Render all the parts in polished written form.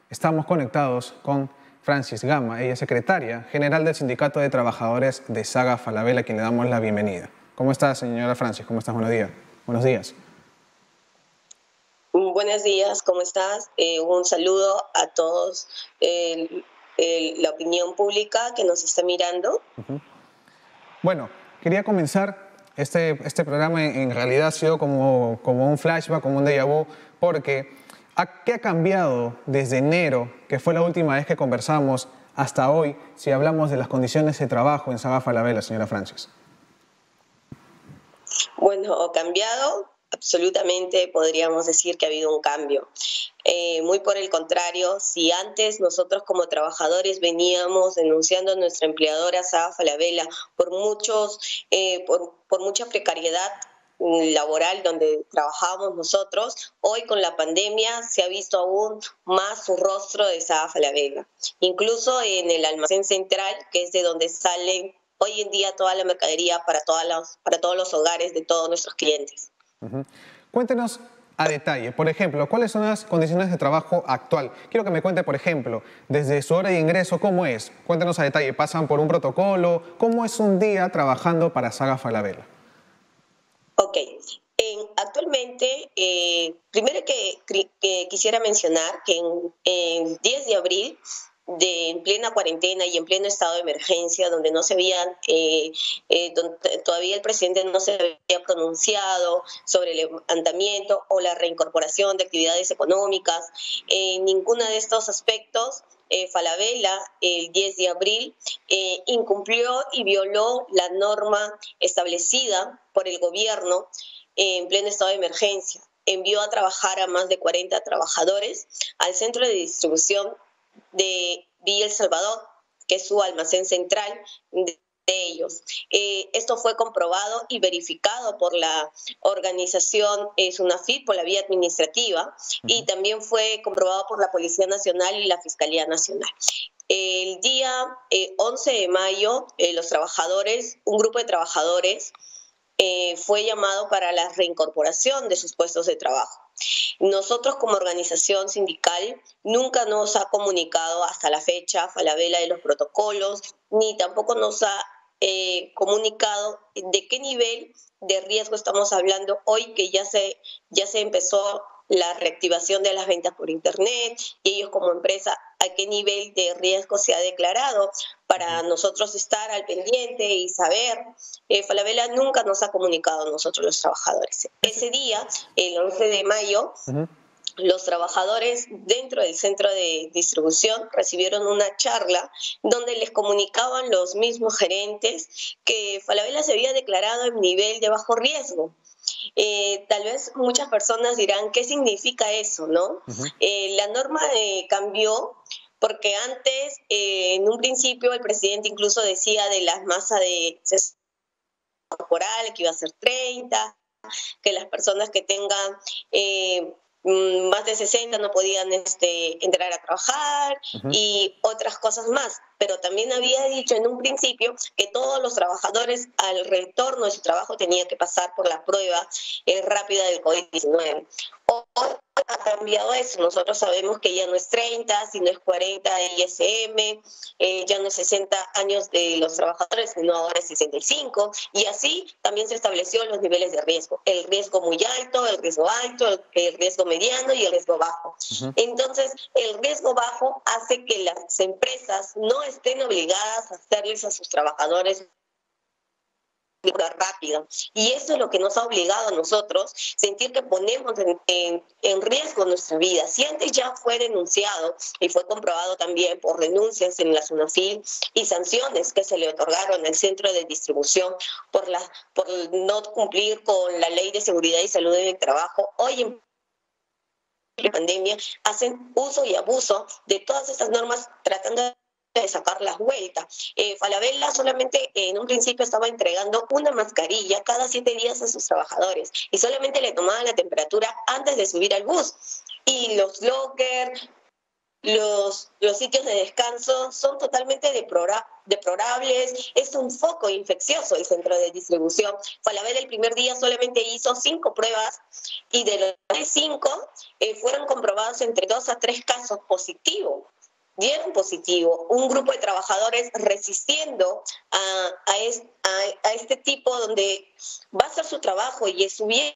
Estamos conectados con Francis Gama, ella es secretaria general del Sindicato de Trabajadores de Saga Falabella, a quien le damos la bienvenida. ¿Cómo está, señora Francis? ¿Cómo estás? Buenos días. Buenos días. Buenos días, ¿cómo estás? Un saludo a todos la opinión pública que nos está mirando. Bueno, quería comenzar este programa. En realidad ha sido como un flashback, como un déjà vu, porque ¿qué ha cambiado desde enero, que fue la última vez que conversamos, hasta hoy, si hablamos de las condiciones de trabajo en Saga Falabella, señora Francis? Bueno, cambiado, absolutamente podríamos decir que ha habido un cambio. Muy por el contrario, si antes nosotros como trabajadores veníamos denunciando a nuestra empleadora Saga Falabella por mucha precariedad laboral donde trabajábamos nosotros, hoy con la pandemia se ha visto aún más su rostro de Saga Falabella. Incluso en el almacén central, que es de donde salen hoy en día toda la mercadería para todos los hogares de todos nuestros clientes. Cuéntenos a detalle, por ejemplo, ¿cuáles son las condiciones de trabajo actual? Quiero que me cuente, por ejemplo, desde su hora de ingreso, ¿cómo es? Cuéntenos a detalle, ¿pasan por un protocolo? ¿Cómo es un día trabajando para Saga Falabella? Ok, actualmente, primero que quisiera mencionar que en 10 de abril, en plena cuarentena y en pleno estado de emergencia, donde no se habían, donde todavía el presidente no se había pronunciado sobre el levantamiento o la reincorporación de actividades económicas, en ninguno de estos aspectos, Falabella, el 10 de abril, incumplió y violó la norma establecida por el gobierno en pleno estado de emergencia. Envió a trabajar a más de 40 trabajadores al centro de distribución de Villa El Salvador, que es su almacén central de ellos. Esto fue comprobado y verificado por la organización SUNAFIT, por la vía administrativa, y también fue comprobado por la Policía Nacional y la Fiscalía Nacional. El día 11 de mayo, un grupo de trabajadores fue llamado para la reincorporación de sus puestos de trabajo. Nosotros como organización sindical nunca nos ha comunicado hasta la fecha Falabella de los protocolos, ni tampoco nos ha comunicado de qué nivel de riesgo estamos hablando hoy, que ya se empezó la reactivación de las ventas por internet, y ellos como empresa a qué nivel de riesgo se ha declarado para nosotros estar al pendiente y saber. Falabella nunca nos ha comunicado a nosotros los trabajadores. Ese día, el 11 de mayo, los trabajadores dentro del centro de distribución recibieron una charla donde les comunicaban los mismos gerentes que Falabella se había declarado en nivel de bajo riesgo. Tal vez muchas personas dirán, ¿qué significa eso, no? La norma cambió porque antes, en un principio, el presidente incluso decía de las masas de corporal que iba a ser 30, que las personas que tengan más de 60 no podían entrar a trabajar y otras cosas más. Pero también había dicho en un principio que todos los trabajadores al retorno de su trabajo tenían que pasar por la prueba rápida del COVID-19. Hoy ha cambiado eso. Nosotros sabemos que ya no es 30, sino es 40 de ISM, ya no es 60 años de los trabajadores, sino ahora es 65. Y así también se estableció los niveles de riesgo. El riesgo muy alto, el riesgo mediano y el riesgo bajo. Entonces, el riesgo bajo hace que las empresas no estén obligadas a hacerles a sus trabajadores rápido. Y eso es lo que nos ha obligado a nosotros sentir que ponemos en riesgo nuestra vida. Si antes ya fue denunciado y fue comprobado también por denuncias en la SUNAFIL y sanciones que se le otorgaron al centro de distribución por no cumplir con la ley de seguridad y salud en el trabajo, hoy en la pandemia hacen uso y abuso de todas estas normas tratando de sacar las vueltas. Falabella solamente en un principio estaba entregando una mascarilla cada 7 días a sus trabajadores y solamente le tomaban la temperatura antes de subir al bus. Y los lockers, los sitios de descanso son totalmente deplorables, es un foco infeccioso el centro de distribución. Falabella el primer día solamente hizo 5 pruebas y de los 5 fueron comprobados entre 2 a 3 casos positivos. Dieron positivo, un grupo de trabajadores resistiendo a este tipo donde va a hacer su trabajo y estuvieron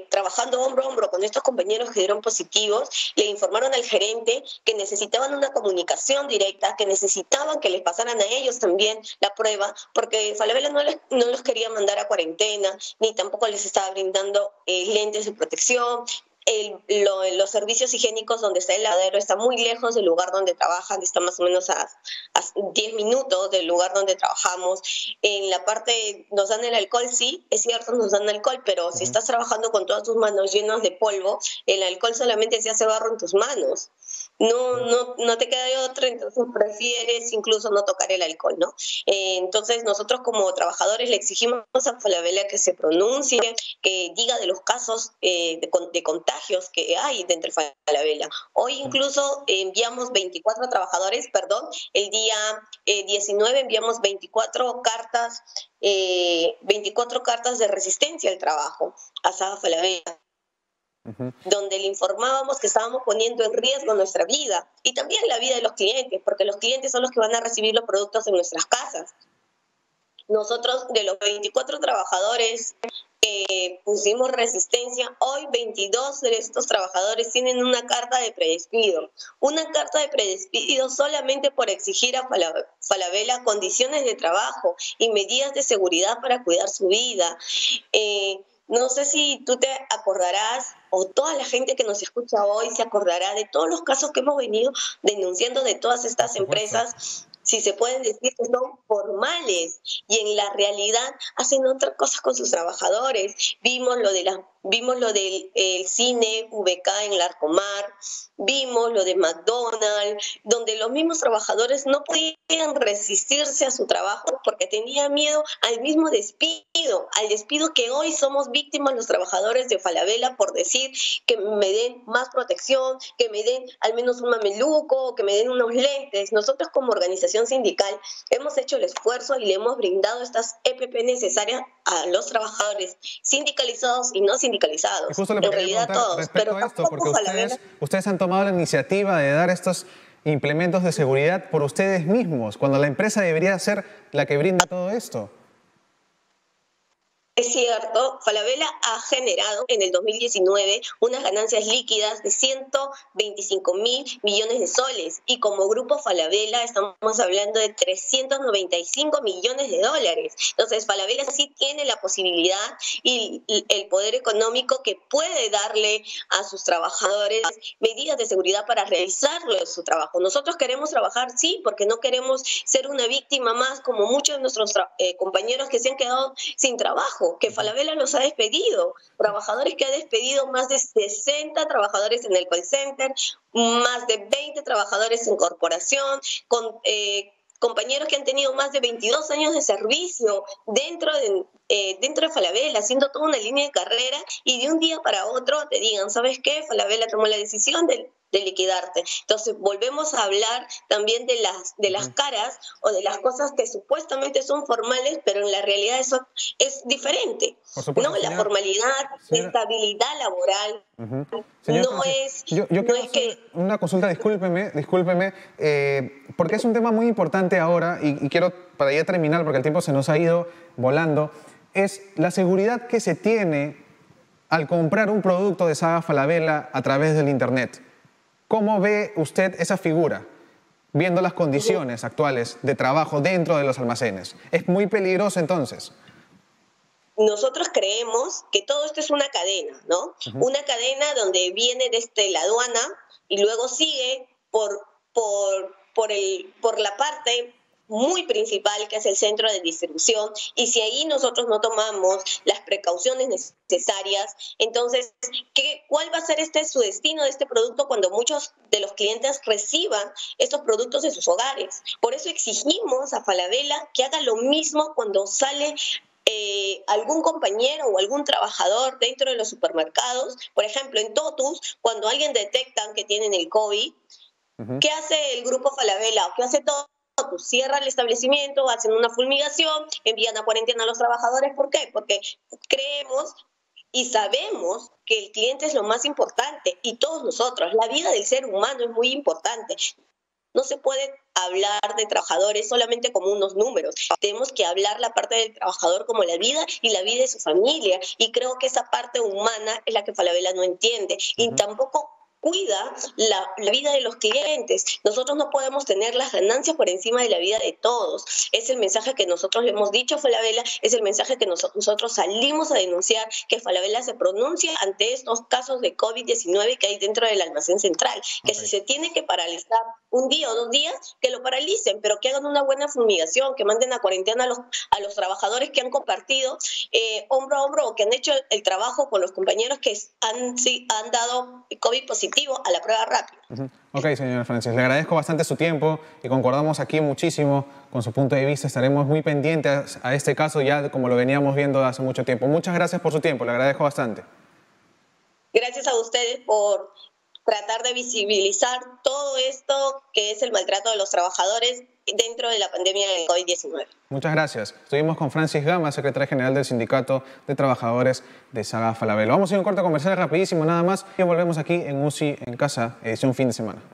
trabajando hombro a hombro con estos compañeros que dieron positivos. Le informaron al gerente que necesitaban una comunicación directa, que necesitaban que les pasaran a ellos también la prueba, porque Falabella no los quería mandar a cuarentena, ni tampoco les estaba brindando lentes de protección. Los servicios higiénicos donde está el lavadero está muy lejos del lugar donde trabajan, está más o menos a 10 minutos del lugar donde trabajamos. En la parte, nos dan el alcohol, sí, es cierto, nos dan alcohol, pero si estás trabajando con todas tus manos llenas de polvo, el alcohol solamente se hace barro en tus manos. No te queda de otra, entonces prefieres incluso no tocar el alcohol, ¿no? Entonces nosotros como trabajadores le exigimos a Falabella que se pronuncie, que diga de los casos de contagios que hay dentro de Falabella. Hoy incluso enviamos 24 trabajadores, el día 19 enviamos 24 cartas de resistencia al trabajo a Saga Falabella, donde le informábamos que estábamos poniendo en riesgo nuestra vida y también la vida de los clientes, porque los clientes son los que van a recibir los productos en nuestras casas. Nosotros, de los 24 trabajadores pusimos resistencia, hoy 22 de estos trabajadores tienen una carta de predespido. Una carta de predespido solamente por exigir a Falabella condiciones de trabajo y medidas de seguridad para cuidar su vida. No sé si tú te acordarás, o toda la gente que nos escucha hoy se acordará de todos los casos que hemos venido denunciando de todas estas empresas, si se pueden decir que son formales y en la realidad hacen otras cosas con sus trabajadores. Vimos lo del cine VK en Larcomar, vimos lo de McDonald's, donde los mismos trabajadores no podían resistirse a su trabajo porque tenían miedo al mismo despido, al despido que hoy somos víctimas los trabajadores de Falabella por decir que me den más protección, que me den al menos un mameluco, que me den unos lentes. Nosotros como organización sindical hemos hecho el esfuerzo y le hemos brindado estas EPP necesarias a los trabajadores sindicalizados y no sindicalizados. Justo en realidad todos, pero a esto, porque ustedes han tomado la iniciativa de dar estos implementos de seguridad por ustedes mismos, cuando la empresa debería ser la que brinda todo esto. Es cierto, Falabella ha generado en el 2019 unas ganancias líquidas de 125.000 millones de soles y como grupo Falabella estamos hablando de 395 millones de dólares. Entonces Falabella sí tiene la posibilidad y el poder económico que puede darle a sus trabajadores medidas de seguridad para realizarlo su trabajo. Nosotros queremos trabajar, sí, porque no queremos ser una víctima más como muchos de nuestros compañeros que se han quedado sin trabajo, que Falabella los ha despedido, trabajadores que ha despedido, más de 60 trabajadores en el call center, más de 20 trabajadores en corporación, con compañeros que han tenido más de 22 años de servicio dentro de Falabella, haciendo toda una línea de carrera y de un día para otro te digan, ¿sabes qué? Falabella tomó la decisión de liquidarte. Entonces volvemos a hablar también de las caras o de las cosas que supuestamente son formales, pero en la realidad eso es diferente. Por supuesto, ¿no? La formalidad, la estabilidad laboral, no es... Yo quiero hacer una consulta, discúlpeme, porque es un tema muy importante ahora y quiero, para ya terminar, porque el tiempo se nos ha ido volando, es la seguridad que se tiene al comprar un producto de Saga Falabella a través del Internet. ¿Cómo ve usted esa figura, viendo las condiciones actuales de trabajo dentro de los almacenes? ¿Es muy peligroso entonces? Nosotros creemos que todo esto es una cadena, ¿no? Una cadena donde viene desde la aduana y luego sigue por la parte muy principal que es el centro de distribución, y si ahí nosotros no tomamos las precauciones necesarias, entonces, ¿cuál va a ser su destino de este producto cuando muchos de los clientes reciban estos productos en sus hogares? Por eso exigimos a Falabella que haga lo mismo cuando sale algún compañero o algún trabajador dentro de los supermercados. Por ejemplo, en Totus, cuando alguien detectan que tienen el COVID, ¿qué hace el grupo Falabella? ¿Qué hace todo? Pues cierra el establecimiento, hacen una fumigación, envían a cuarentena a los trabajadores. ¿Por qué? Porque creemos y sabemos que el cliente es lo más importante, y todos nosotros, la vida del ser humano es muy importante. No se puede hablar de trabajadores solamente como unos números. Tenemos que hablar la parte del trabajador como la vida y la vida de su familia. Y creo que esa parte humana es la que Falabella no entiende. Y tampoco cuida la vida de los clientes. Nosotros no podemos tener las ganancias por encima de la vida de todos. Es el mensaje que nosotros le hemos dicho a Falabella, es el mensaje que nosotros salimos a denunciar, que Falabella se pronuncie ante estos casos de COVID-19 que hay dentro del almacén central. Que si se tiene que paralizar un día o 2 días, que lo paralicen, pero que hagan una buena fumigación, que manden a cuarentena a los trabajadores que han compartido hombro a hombro, o que han hecho el trabajo con los compañeros que han dado COVID positivo a la prueba rápida. Ok, señora Francis, le agradezco bastante su tiempo y concordamos aquí muchísimo con su punto de vista. Estaremos muy pendientes a este caso, ya como lo veníamos viendo hace mucho tiempo. Muchas gracias por su tiempo, le agradezco bastante. Gracias a ustedes por tratar de visibilizar todo esto que es el maltrato de los trabajadores dentro de la pandemia del COVID-19. Muchas gracias. Estuvimos con Francis Gama, secretaria general del Sindicato de Trabajadores de Saga Falabella. Vamos a ir a un corte comercial rapidísimo nada más y volvemos aquí en UCI en Casa, edición fin de semana.